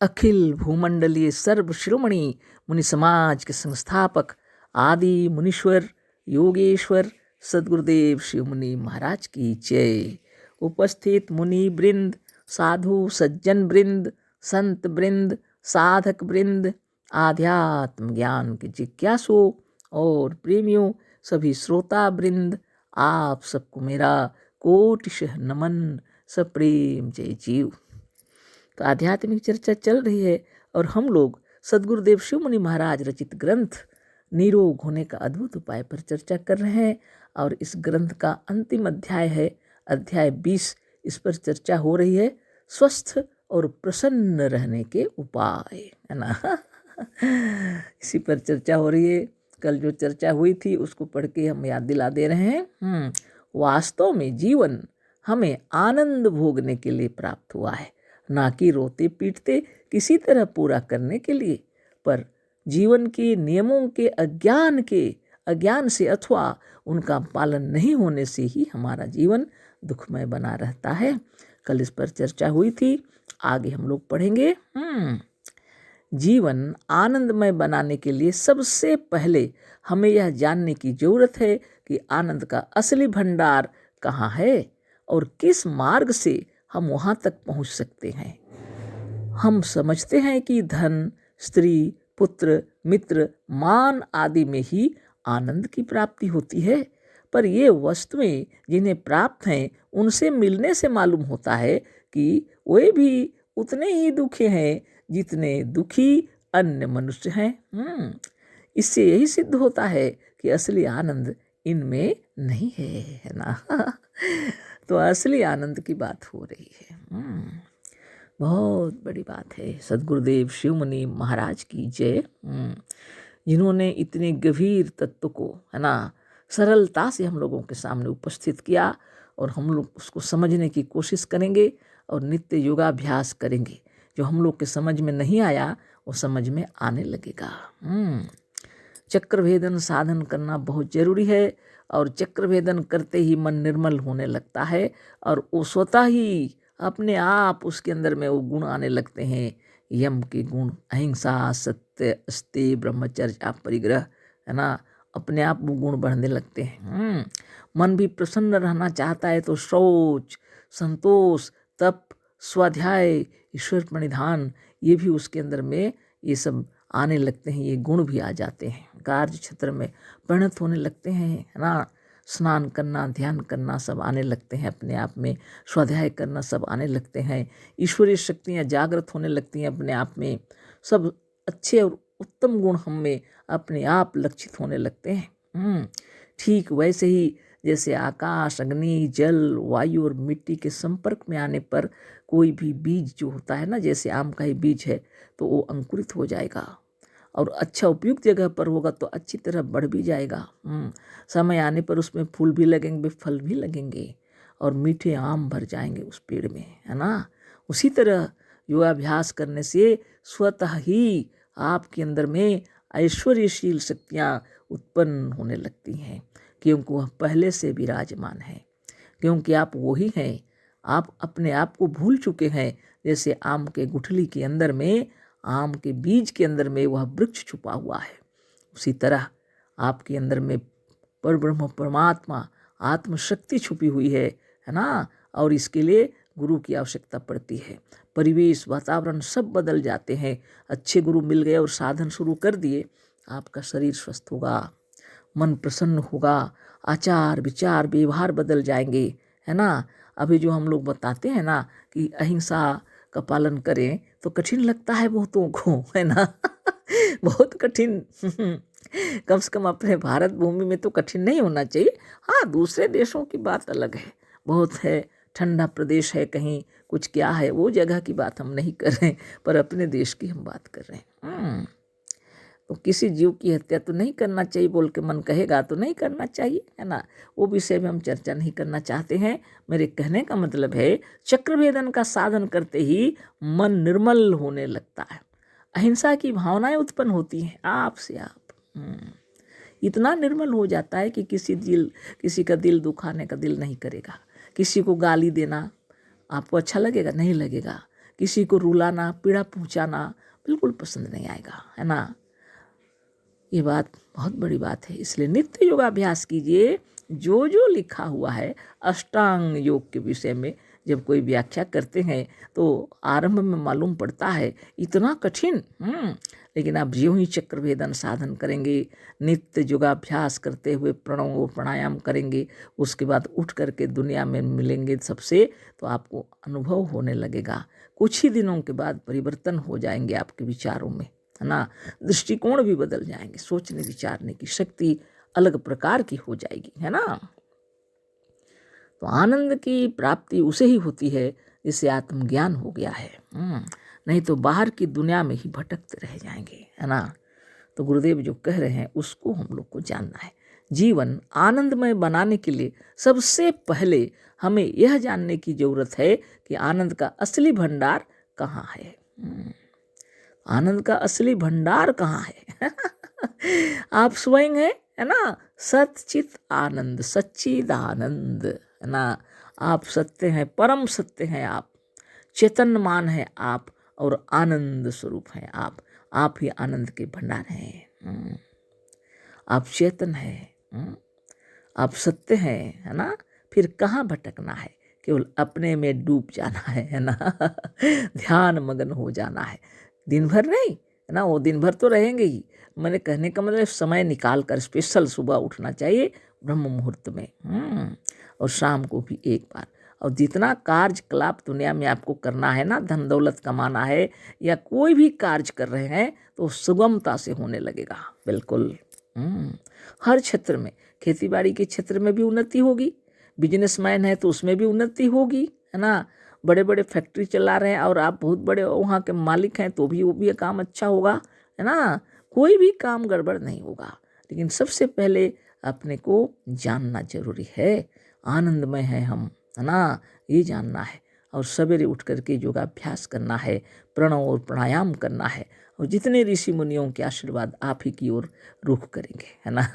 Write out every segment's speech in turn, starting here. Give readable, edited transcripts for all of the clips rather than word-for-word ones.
अखिल भूमंडलीय सर्व शिरोमणि मुनि समाज के संस्थापक आदि मुनीश्वर योगेश्वर सदगुरुदेव शिव मुनि महाराज की जय। उपस्थित मुनि वृंद, साधु सज्जन वृंद, संत वृंद, साधक वृंद, आध्यात्म ज्ञान के जिज्ञासु और प्रेमियों, सभी श्रोता वृंद, आप सबको मेरा कोटिशः नमन, सप्रेम जय जीव। तो आध्यात्मिक चर्चा चल रही है और हम लोग सदगुरुदेव शिव मुनि महाराज रचित ग्रंथ निरोग होने का अद्भुत उपाय पर चर्चा कर रहे हैं। और इस ग्रंथ का अंतिम अध्याय है अध्याय 20। इस पर चर्चा हो रही है स्वस्थ और प्रसन्न रहने के उपाय, है ना। इसी पर चर्चा हो रही है। कल जो चर्चा हुई थी उसको पढ़ के हम याद दिला दे रहे हैं। वास्तव में जीवन हमें आनंद भोगने के लिए प्राप्त हुआ है, ना कि रोते पीटते किसी तरह पूरा करने के लिए। पर जीवन के नियमों के अज्ञान से अथवा उनका पालन नहीं होने से ही हमारा जीवन दुखमय बना रहता है। कल इस पर चर्चा हुई थी, आगे हम लोग पढ़ेंगे। जीवन आनंदमय बनाने के लिए सबसे पहले हमें यह जानने की जरूरत है कि आनंद का असली भंडार कहाँ है और किस मार्ग से हम वहाँ तक पहुँच सकते हैं। हम समझते हैं कि धन, स्त्री, पुत्र, मित्र, मान आदि में ही आनंद की प्राप्ति होती है। पर ये वस्तुएं जिन्हें प्राप्त हैं उनसे मिलने से मालूम होता है कि वे भी उतने ही दुखी हैं जितने दुखी अन्य मनुष्य हैं। इससे यही सिद्ध होता है कि असली आनंद इनमें नहीं है ना। तो असली आनंद की बात हो रही है। बहुत बड़ी बात है। सदगुरुदेव शिव मुनि महाराज की जय, जिन्होंने इतने गंभीर तत्व को, है ना, सरलता से हम लोगों के सामने उपस्थित किया। और हम लोग उसको समझने की कोशिश करेंगे और नित्य योगाभ्यास करेंगे। जो हम लोग के समझ में नहीं आया वो समझ में आने लगेगा। चक्रभेदन साधन करना बहुत जरूरी है। और चक्रभेदन करते ही मन निर्मल होने लगता है और वो स्वतः ही अपने आप उसके अंदर में वो गुण आने लगते हैं। यम के गुण, अहिंसा, सत्य, अस्तेय, ब्रह्मचर्य, अपरिग्रह, है ना, अपने आप वो गुण बढ़ने लगते हैं। मन भी प्रसन्न रहना चाहता है तो शौच, संतोष, तप, स्वाध्याय, ईश्वर प्रणिधान, ये भी उसके अंदर में ये सब आने लगते हैं। ये गुण भी आ जाते हैं, कार्य क्षेत्र में परिणत होने लगते हैं, है ना। स्नान करना, ध्यान करना सब आने लगते हैं अपने आप में। स्वाध्याय करना सब आने लगते हैं। ईश्वरीय शक्तियाँ जागृत होने लगती हैं अपने आप में। सब अच्छे और उत्तम गुण हम में अपने आप लक्षित होने लगते हैं। ठीक वैसे ही जैसे आकाश, अग्नि, जल, वायु और मिट्टी के संपर्क में आने पर कोई भी बीज जो होता है ना, जैसे आम का ही बीज है तो वो अंकुरित हो जाएगा और अच्छा उपयुक्त जगह पर होगा तो अच्छी तरह बढ़ भी जाएगा। समय आने पर उसमें फूल भी लगेंगे, फल भी लगेंगे और मीठे आम भर जाएंगे उस पेड़ में, है ना। उसी तरह योगाभ्यास करने से स्वतः ही आपके अंदर में ऐश्वर्यशील शक्तियाँ उत्पन्न होने लगती हैं, क्योंकि वह पहले से विराजमान है। क्योंकि आप वही हैं। आप अपने आप को भूल चुके हैं। जैसे आम के गुठली के अंदर में, आम के बीज के अंदर में वह वृक्ष छुपा हुआ है, उसी तरह आपके अंदर में परब्रह्म परमात्मा आत्मशक्ति छुपी हुई है ना। और इसके लिए गुरु की आवश्यकता पड़ती है। परिवेश, वातावरण सब बदल जाते हैं। अच्छे गुरु मिल गए और साधन शुरू कर दिए, आपका शरीर स्वस्थ होगा, मन प्रसन्न होगा, आचार विचार व्यवहार बदल जाएंगे, है ना। अभी जो हम लोग बताते हैं ना कि अहिंसा का पालन करें तो कठिन लगता है बहुतों को, है ना। बहुत कठिन। कम से कम अपने भारत भूमि में तो कठिन नहीं होना चाहिए। हाँ, दूसरे देशों की बात अलग है, बहुत है, ठंडा प्रदेश है, कहीं कुछ क्या है, वो जगह की बात हम नहीं कर रहे हैं, पर अपने देश की हम बात कर रहे हैं। तो किसी जीव की हत्या तो नहीं करना चाहिए बोल के मन कहेगा तो नहीं करना चाहिए, है ना। वो विषय में हम चर्चा नहीं करना चाहते हैं। मेरे कहने का मतलब है चक्रभेदन का साधन करते ही मन निर्मल होने लगता है। अहिंसा की भावनाएं उत्पन्न होती हैं आप से आप। इतना निर्मल हो जाता है कि किसी का दिल दुखाने का दिल नहीं करेगा। किसी को गाली देना आपको अच्छा लगेगा? नहीं लगेगा। किसी को रुलाना, पीड़ा पहुंचाना बिल्कुल पसंद नहीं आएगा, है ना। ये बात बहुत बड़ी बात है। इसलिए नित्य योगाभ्यास कीजिए। जो जो लिखा हुआ है अष्टांग योग के विषय में जब कोई व्याख्या करते हैं तो आरंभ में मालूम पड़ता है इतना कठिन, लेकिन आप ज्यों ही चक्रभेदन साधन करेंगे, नित्य योगाभ्यास करते हुए प्रणव और प्राणायाम करेंगे, उसके बाद उठ करके दुनिया में मिलेंगे सबसे, तो आपको अनुभव होने लगेगा। कुछ ही दिनों के बाद परिवर्तन हो जाएंगे आपके विचारों में, है ना। दृष्टिकोण भी बदल जाएंगे, सोचने विचारने की शक्ति अलग प्रकार की हो जाएगी, है ना। तो आनंद की प्राप्ति उसे ही होती है जिसे आत्मज्ञान हो गया है, नहीं तो बाहर की दुनिया में ही भटकते रह जाएंगे, है ना। तो गुरुदेव जो कह रहे हैं उसको हम लोग को जानना है। जीवन आनंदमय बनाने के लिए सबसे पहले हमें यह जानने की जरूरत है कि आनंद का असली भंडार कहाँ है। आनंद का असली भंडार कहाँ है? आप स्वयं है ना। सच्चित आनंद, सच्चिद आनंद, है ना। आप सत्य हैं, परम सत्य हैं, आप चेतनमान है आप, और आनंद स्वरूप हैं आप ही आनंद के भंडार हैं। आप चेतन हैं, आप सत्य हैं, है ना। फिर कहाँ भटकना है, केवल अपने में डूब जाना है ना। ध्यान मगन हो जाना है, दिन भर नहीं, है ना। वो दिन भर तो रहेंगे ही, मैंने कहने का मतलब समय निकाल कर स्पेशल सुबह उठना चाहिए ब्रह्म मुहूर्त में, और शाम को भी एक बार। और जितना कार्यकलाप दुनिया में आपको करना है ना, धन दौलत कमाना है या कोई भी कार्य कर रहे हैं, तो सुगमता से होने लगेगा, बिल्कुल। हर क्षेत्र में, खेती बाड़ी के क्षेत्र में भी उन्नति होगी, बिजनेसमैन है तो उसमें भी उन्नति होगी, है ना। बड़े बड़े फैक्ट्री चला रहे हैं और आप बहुत बड़े वहाँ के मालिक हैं तो भी वो भी काम अच्छा होगा, है ना। कोई भी काम गड़बड़ नहीं होगा, लेकिन सबसे पहले अपने को जानना जरूरी है। आनंदमय है हम, है ना, ये जानना है। और सवेरे उठ करके योगाभ्यास करना है, प्रणव और प्राणायाम करना है, और जितने ऋषि मुनियों के आशीर्वाद आप ही की ओर रुख करेंगे, है ना।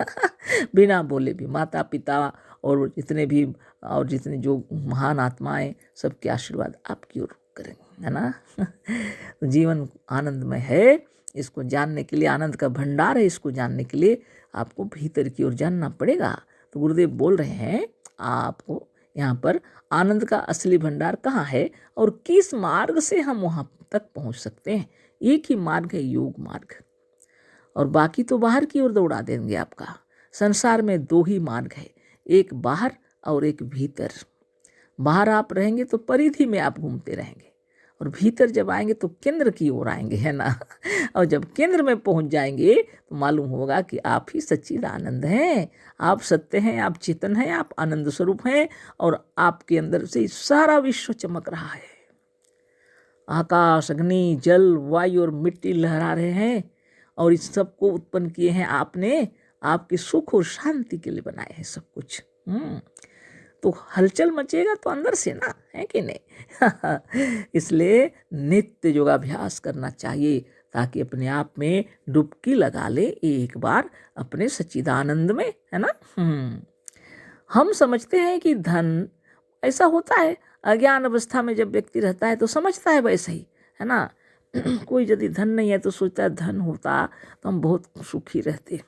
बिना बोले भी माता पिता और जितने जो महान आत्माएं, सबके आशीर्वाद आपकी ओर रुख करेंगे, है ना। तो जीवन आनंदमय है, इसको जानने के लिए, आनंद का भंडार है, इसको जानने के लिए आपको भीतर की ओर जानना पड़ेगा। तो गुरुदेव बोल रहे हैं आपको यहाँ पर आनंद का असली भंडार कहाँ है और किस मार्ग से हम वहाँ तक पहुँच सकते हैं। एक ही मार्ग है, योग मार्ग, और बाकी तो बाहर की ओर दौड़ा देंगे आपका। संसार में दो ही मार्ग है, एक बाहर और एक भीतर। बाहर आप रहेंगे तो परिधि में आप घूमते रहेंगे, और भीतर जब आएंगे तो केंद्र की ओर आएंगे, है ना। और जब केंद्र में पहुंच जाएंगे तो मालूम होगा कि आप ही सच्चिद आनंद हैं, आप सत्य हैं, आप चेतन हैं, आप आनंद स्वरूप हैं, और आपके अंदर से सारा विश्व चमक रहा है। आकाश, अग्नि, जल, वायु और मिट्टी लहरा रहे हैं, और इस सब को उत्पन्न किए हैं आपने, आपके सुख और शांति के लिए बनाए हैं सब कुछ। तो हलचल मचेगा तो अंदर से ना, है कि नहीं। इसलिए नित्य योगाभ्यास करना चाहिए, ताकि अपने आप में डुबकी लगा ले एक बार अपने सच्चिदानंद में, है ना। हम समझते हैं कि धन ऐसा होता है, अज्ञान अवस्था में जब व्यक्ति रहता है तो समझता है वैसे ही, है ना। कोई यदि धन नहीं है तो सोचता है धन होता तो हम बहुत सुखी रहते।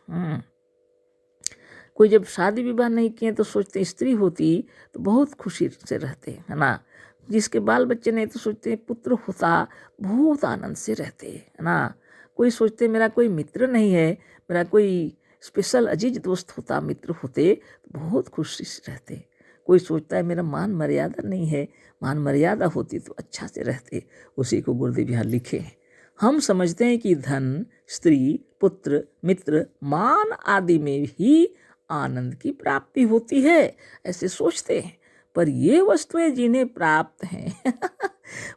कोई जब शादी विवाह नहीं किए तो सोचते स्त्री होती तो बहुत खुशी से रहते, है ना। जिसके बाल बच्चे नहीं तो सोचते पुत्र होता, बहुत आनंद से रहते, है ना। कोई सोचते मेरा कोई मित्र नहीं है, मेरा कोई स्पेशल अजीज दोस्त होता, मित्र होते तो बहुत खुशी से रहते। कोई सोचता है मेरा मान मर्यादा नहीं है, मान मर्यादा होती तो अच्छा से रहते। उसी को गुरुदेव यहाँ लिखे हैं। हम समझते हैं कि धन, स्त्री, पुत्र, मित्र, मान आदि में ही आनंद की प्राप्ति होती है, ऐसे सोचते हैं। पर ये वस्तुएं जिन्हें प्राप्त हैं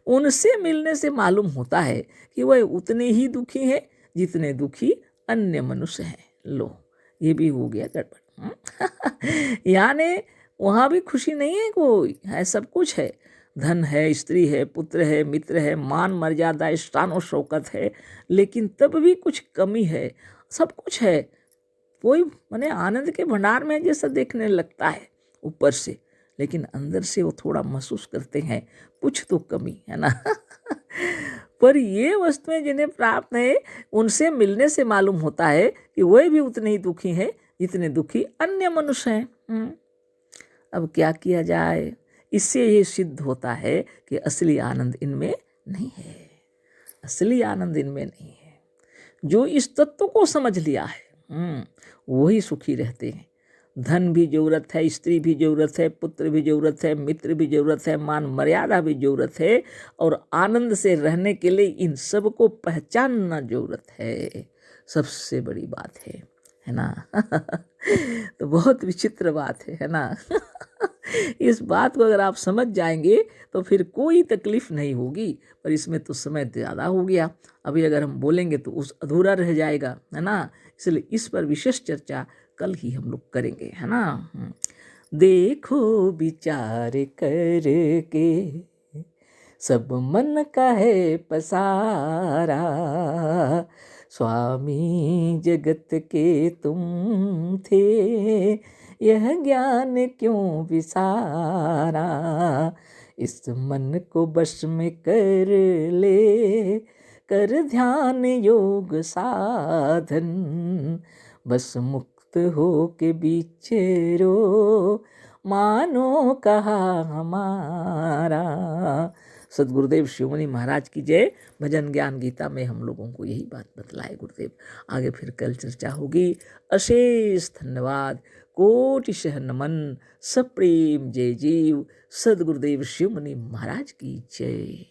उनसे मिलने से मालूम होता है कि वह उतने ही दुखी हैं जितने दुखी अन्य मनुष्य हैं। लो, ये भी हो गया गड़बड़। यानी वहाँ भी खुशी नहीं है, कोई है, सब कुछ है। धन है, स्त्री है, पुत्र है, मित्र है, मान मर्यादा, शान और शौकत है, लेकिन तब भी कुछ कमी है। सब कुछ है, कोई माने आनंद के भंडार में जैसा देखने लगता है ऊपर से, लेकिन अंदर से वो थोड़ा महसूस करते हैं कुछ तो कमी है ना। पर ये वस्तुएं जिन्हें प्राप्त है उनसे मिलने से मालूम होता है कि वह भी उतने ही दुखी है जितने दुखी अन्य मनुष्य हैं। अब क्या किया जाए? इससे ये सिद्ध होता है कि असली आनंद इनमें नहीं है, असली आनंद इनमें नहीं है। जो इस तत्व को समझ लिया है वही सुखी रहते हैं। धन भी जरूरत है, स्त्री भी जरूरत है, पुत्र भी जरूरत है, मित्र भी जरूरत है, मान मर्यादा भी जरूरत है, और आनंद से रहने के लिए इन सब को पहचानना जरूरत है। सबसे बड़ी बात है ना। तो बहुत विचित्र बात है ना। इस बात को अगर आप समझ जाएंगे तो फिर कोई तकलीफ नहीं होगी। पर इसमें तो समय ज़्यादा हो गया, अभी अगर हम बोलेंगे तो उस अधूरा रह जाएगा, है ना। इसलिए इस पर विशेष चर्चा कल ही हम लोग करेंगे, है ना। देखो विचार करके सब मन का है पसारा, स्वामी जगत के तुम थे, यह ज्ञान क्यों विसारा। इस मन को बश में कर ले, कर ध्यान योग साधन, बस मुक्त हो के बिचरो, मानो कहा हमारा। सदगुरुदेव शिवमुनि महाराज की जय। भजन ज्ञान गीता में हम लोगों को यही बात बतलाए गुरुदेव। आगे फिर कल चर्चा होगी। अशेष धन्यवाद, कोटिशः नमन, सप्रेम जय जीव। सदगुरुदेव शिवमुनि महाराज की जय।